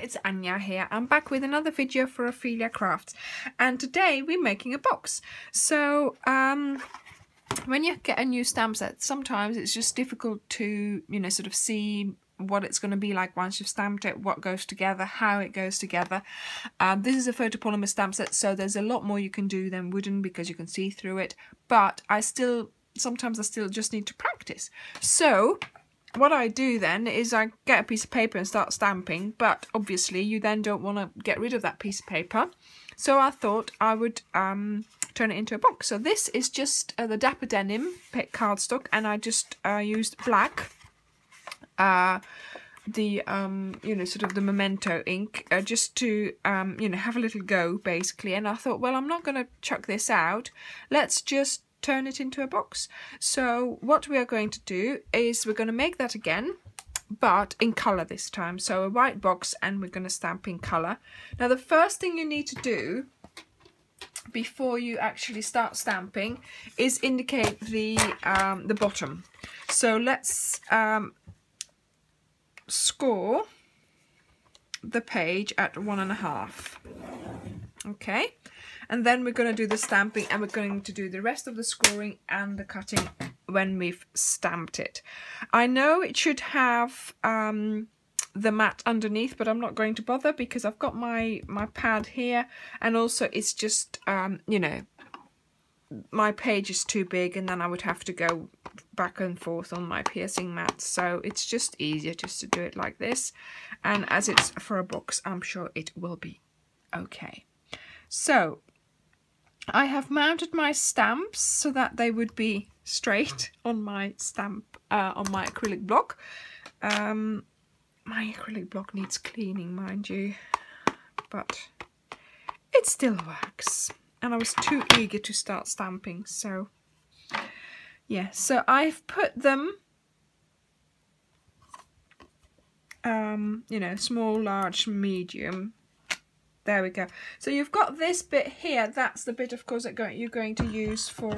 it's Anja here. I'm back with another video for Ophelia Crafts, and today we're making a box. So when you get a new stamp set, sometimes it's just difficult to, you know, sort of see what it's going to be like once you've stamped it, what goes together, how it goes together. This is a photopolymer stamp set, so there's a lot more you can do than wooden because you can see through it, but sometimes I still just need to practice. So what I do then is I get a piece of paper and start stamping, but obviously you then don't want to get rid of that piece of paper. So I thought I would turn it into a box. So this is just the Dapper Denim cardstock, and I just used black, you know, sort of the Memento ink, just to, you know, have a little go basically. And I thought, well, I'm not going to chuck this out. Let's just turn it into a box. So what we are going to do is we're going to make that again, but in colour this time. So a white box, and we're going to stamp in colour. Now the first thing you need to do before you actually start stamping is indicate the bottom. So let's score the page at 1.5. Okay, and then we're going to do the stamping, and we're going to do the rest of the scoring and the cutting when we've stamped it. I know it should have the mat underneath, but I'm not going to bother because I've got my pad here, and also it's just you know, my page is too big and then I would have to go back and forth on my piercing mat, so it's just easier just to do it like this. And as it's for a box, I'm sure it will be okay. So I have mounted my stamps so that they would be straight on my stamp, on my acrylic block. My acrylic block needs cleaning, mind you, but it still works. And I was too eager to start stamping, so yeah. So I've put them, you know, small, large, medium. There we go. So you've got this bit here. That's the bit, of course, that you're going to use for,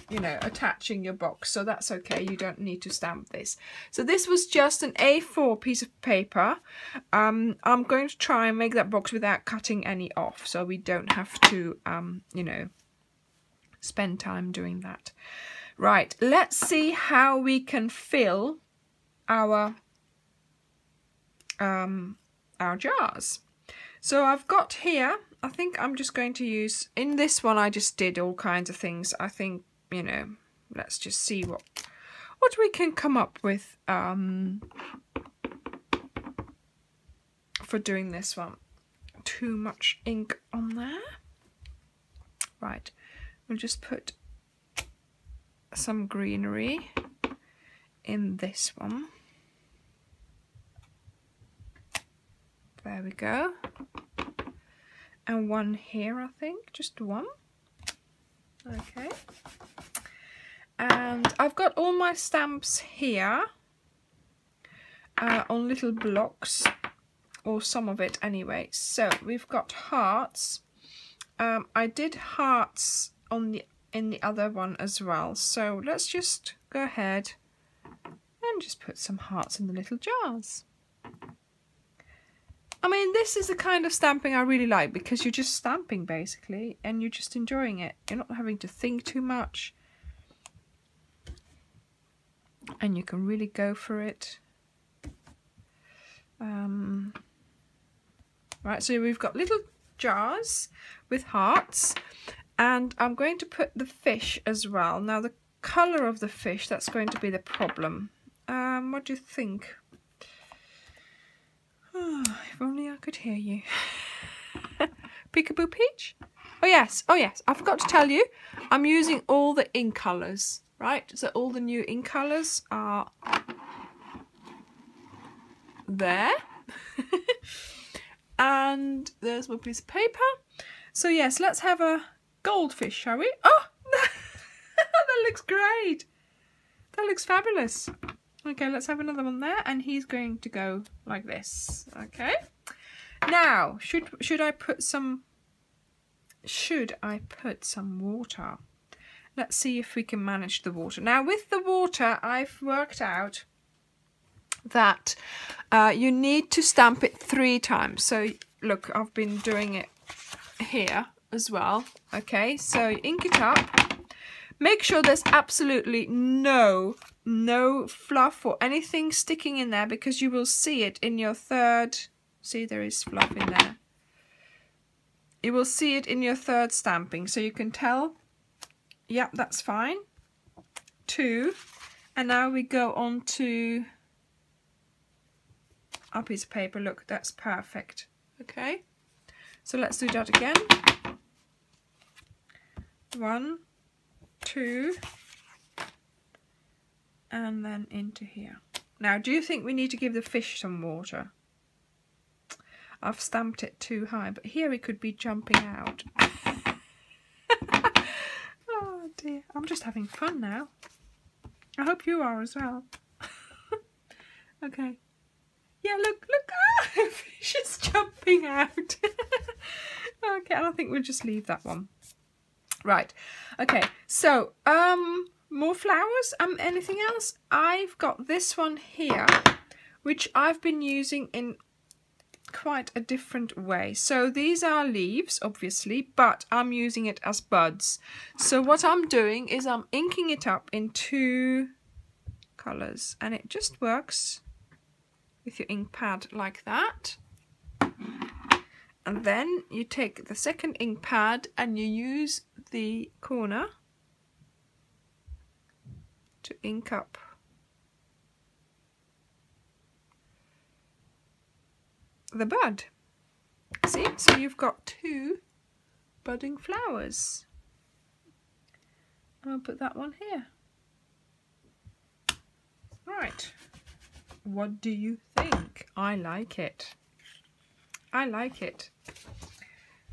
you know, attaching your box. So that's okay. You don't need to stamp this. So this was just an A4 piece of paper. I'm going to try and make that box without cutting any off, so we don't have to, you know, spend time doing that. Right. Let's see how we can fill our jars. So I've got here, I think I'm just going to use, in this one I just did all kinds of things. I think, you know, let's just see what we can come up with for doing this one. Too much ink on there. Right, we'll just put some greenery in this one. There we go. And one here, I think, just one. Okay. And I've got all my stamps here on little blocks, or some of it anyway. So we've got hearts. I did hearts in the other one as well. So let's just go ahead and just put some hearts in the little jars. I mean, this is the kind of stamping I really like, because you're just stamping basically and you're just enjoying it. You're not having to think too much, and you can really go for it. Right, so we've got little jars with hearts, and I'm going to put the fish as well. Now the colour of the fish, that's going to be the problem. What do you think? Oh, if only I could hear you. Peekaboo Peach? Oh yes, I forgot to tell you, I'm using all the ink colours, right? So all the new ink colours are there. And there's my piece of paper. So yes, let's have a goldfish, shall we? Oh, that looks great. That looks fabulous. Okay, let's have another one there, and he's going to go like this. Okay. Now, should I put some water? Let's see if we can manage the water. Now, with the water, I've worked out that you need to stamp it 3 times. So look, I've been doing it here as well. Okay, so ink it up. Make sure there's absolutely no fluff or anything sticking in there, because you will see it in your third. See, there is fluff in there. You will see it in your third stamping, so you can tell, yep, that's fine. 2, and now we go on to our piece of paper. Look, that's perfect. Okay, so let's do that again. 1, 2, and then into here. Now, do you think we need to give the fish some water? I've stamped it too high, but here it could be jumping out. Oh dear, I'm just having fun now. I hope you are as well. Okay. Yeah, look, ah, fish is jumping out. Okay, I think we'll just leave that one. Right, okay, so, more flowers, anything else? I've got this one here, which I've been using in quite a different way. So these are leaves, obviously, but I'm using it as buds. So what I'm doing is I'm inking it up in 2 colours, and it just works with your ink pad like that. And then you take the second ink pad and you use the corner to ink up the bud. See, so you've got 2 budding flowers. I'll put that one here. Right, what do you think? I like it. I like it.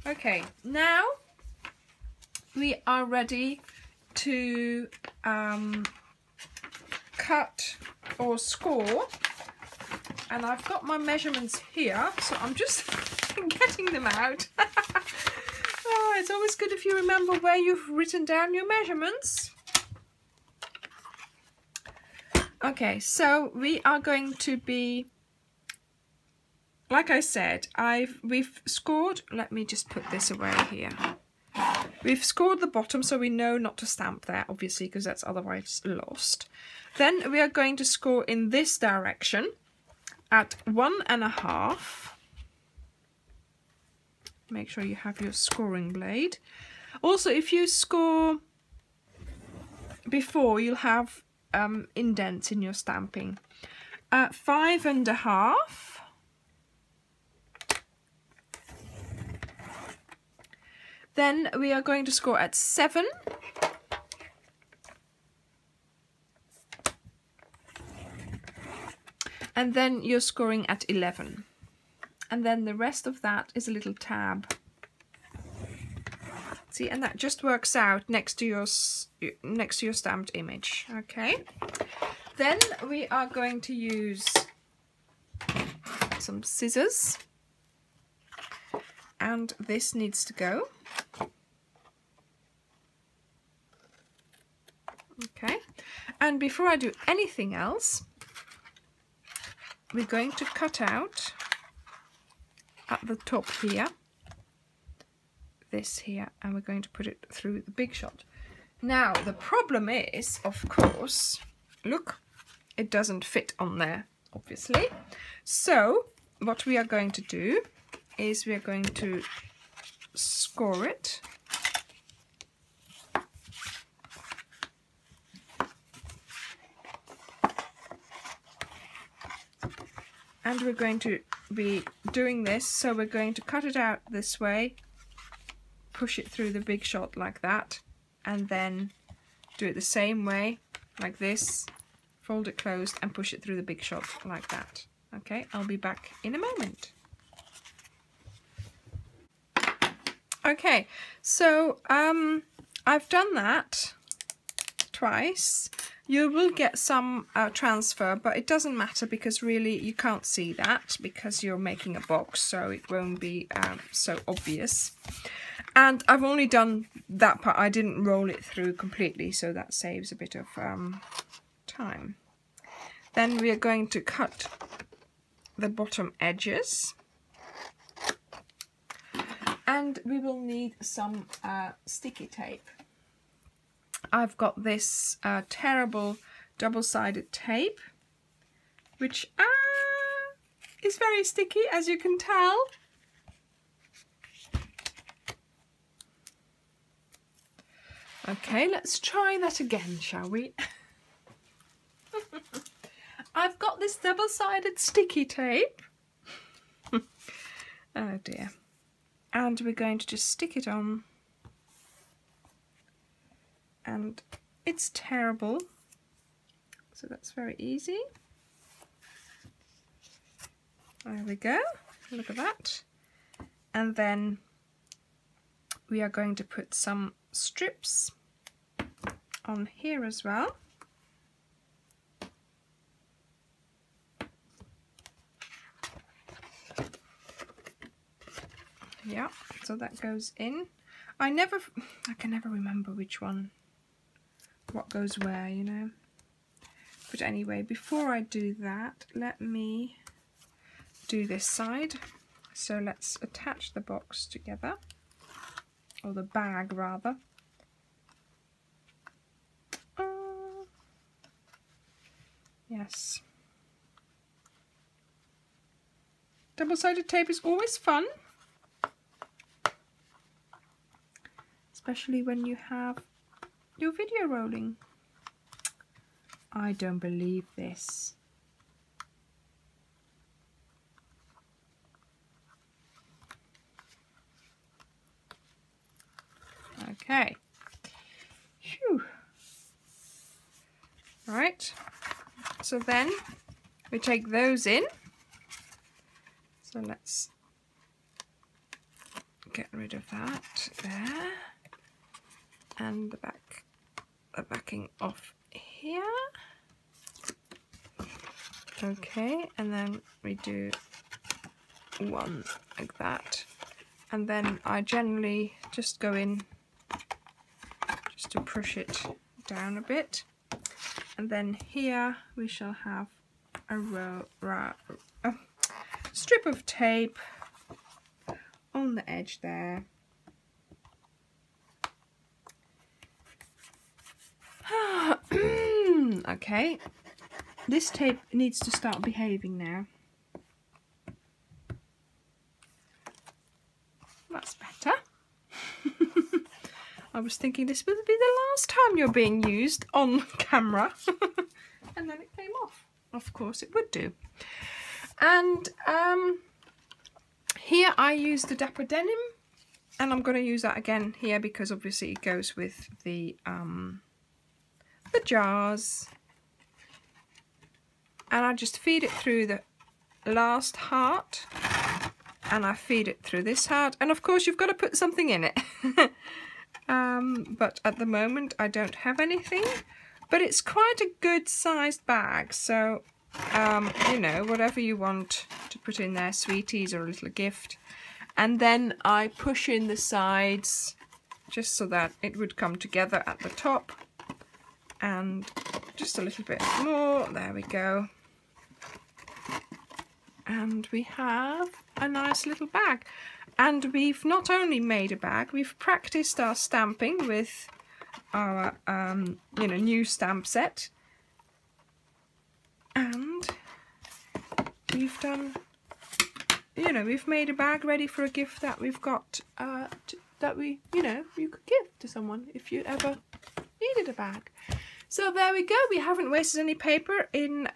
Okay, now we are ready to cut or score, and I've got my measurements here, so I'm just getting them out. Oh, it's always good if you remember where you've written down your measurements. Okay, so we are going to be, like I said, we've scored. Let me just put this away here. We've scored the bottom, so we know not to stamp there, obviously, because that's otherwise lost. Then we are going to score in this direction at 1.5. Make sure you have your scoring blade. Also, if you score before, you'll have indents in your stamping. 5.5. Then we are going to score at 7. And then you're scoring at 11. And then the rest of that is a little tab. See, and that just works out next to your stamped image. Okay. Then we are going to use some scissors. And this needs to go. Okay, and before I do anything else, we're going to cut out at the top here, this here, and we're going to put it through the big shot. Now, the problem is, of course, look, it doesn't fit on there, obviously. So, what we are going to do is we are going to score it. And we're going to be doing this, so we're going to cut it out this way, push it through the big shot like that, and then do it the same way, like this, fold it closed and push it through the big shot like that. Okay, I'll be back in a moment. Okay, so I've done that twice. You will get some transfer, but it doesn't matter because really you can't see that because you're making a box, so it won't be so obvious. And I've only done that part. I didn't roll it through completely, so that saves a bit of time. Then we are going to cut the bottom edges. And we will need some sticky tape. I've got this terrible double-sided tape, which is very sticky, as you can tell. Okay, let's try that again, shall we? I've got this double-sided sticky tape. Oh dear. And we're going to just stick it on. And it's terrible. So that's very easy. There we go. Look at that. And then we are going to put some strips on here as well. Yeah, so that goes in. I can never remember which one, what goes where, you know. But anyway, before I do that, let me do this side. So let's attach the box together, or the bag rather. Yes. Double-sided tape is always fun. Especially when you have your video rolling. I don't believe this. Okay. Phew. Right. So then we take those in. So let's get rid of that there. And the backing off here. Okay, and then we do one like that, and then I generally just go in just to push it down a bit, and then here we shall have a strip of tape on the edge there. Okay, this tape needs to start behaving now. That's better. I was thinking this would be the last time you're being used on camera. And then it came off. Of course it would do. And here I used the Dapper Denim, and I'm going to use that again here because obviously it goes with the jars. And I just feed it through the last heart, and I feed it through this heart, and of course you've got to put something in it. But at the moment I don't have anything, but it's quite a good sized bag, so you know, whatever you want to put in there, sweeties or a little gift. And then I push in the sides just so that it would come together at the top, and just a little bit more. There we go. And we have a nice little bag. And we've not only made a bag, we've practiced our stamping with our you know, new stamp set. And we've done, you know, we've made a bag ready for a gift that we've got that we, you know, you could give to someone if you ever needed a bag. So there we go. We haven't wasted any paper in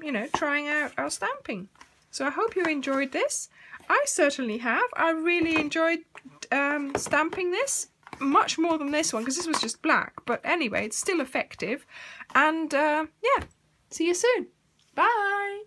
you know, trying out our stamping. So I hope you enjoyed this. I certainly have. I really enjoyed stamping this, much more than this one because this was just black. But anyway, it's still effective. And yeah, see you soon. Bye.